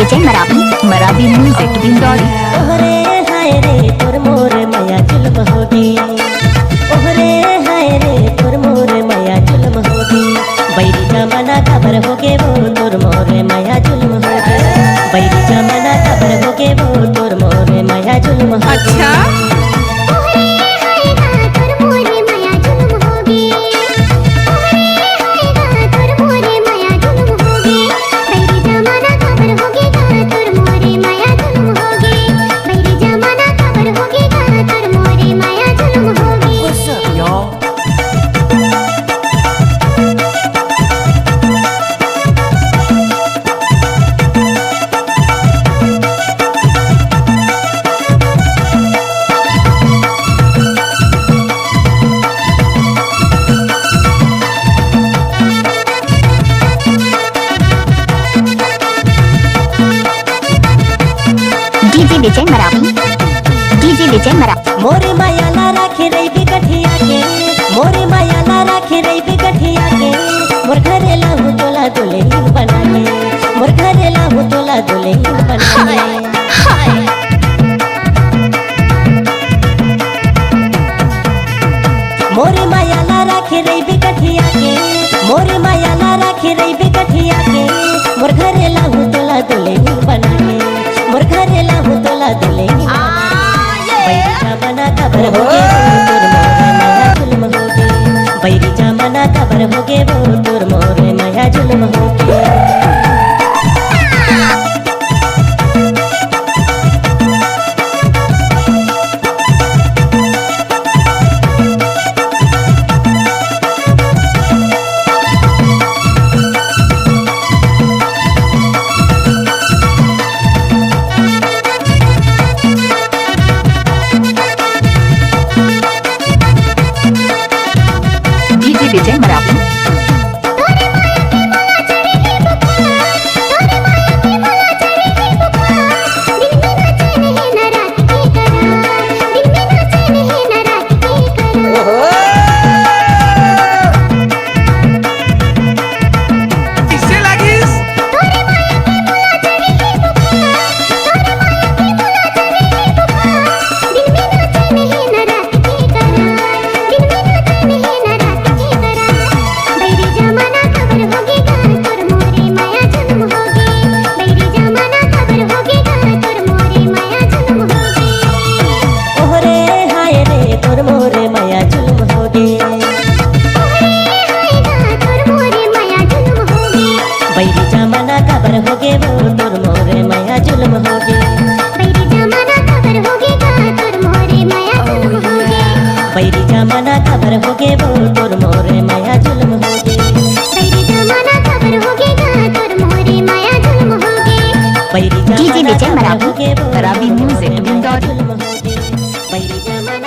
विजय Maravi music Bindori. ओहरे हाय रे तोर मोर माया जुल्म होगी, ओहरे हाय रे तोर मोर माया जुल्म होगी। बैरी जमाना खबर होगे वो तोर मोर माया जुल्म होगी। बैरी जमाना खबर होगे वो तोर मोर माया जुल्म होगी। अच्छा डीजे विजय मरावी। मोरे माया ला राखे रही बिगठिया के, मोरे माया ला राखे रही बिगठिया के। मोर घरे लाहू तोला दुल्हन बना के, मोर घरे लाहू तोला दुल्हन बना के। मोरे माया ला राखे रही बिगठिया के, मोरे माया ला राखे रही बिगठिया के। मोर घरे लाहू तोला दुल्हन बना के, मोर घरे लाहू तोला दुल्हन बैरी जमाना खबर होगे वो तोर मोर माया जुल्म होगे। बैरी जमाना खबर होगे वो तोर मोर माया जुल्म होगे। डीजे विजय मरावी। किससे लागिस ओहरे हाय रे तोर मोर माया जुल्म होगे। बैरी जमाना खबर होगे वो तोर मोर माया जुल्म होगे। बैरी जमाना खबर होगे वो तोर मोर माया जुल्म होगे। बैरी डीजे विजय जमाना खबर मरावी होगे वो मरावी तोर मोर म्यूजिक माया बिंदौरी। जुल्म होगे। बैरी जमाना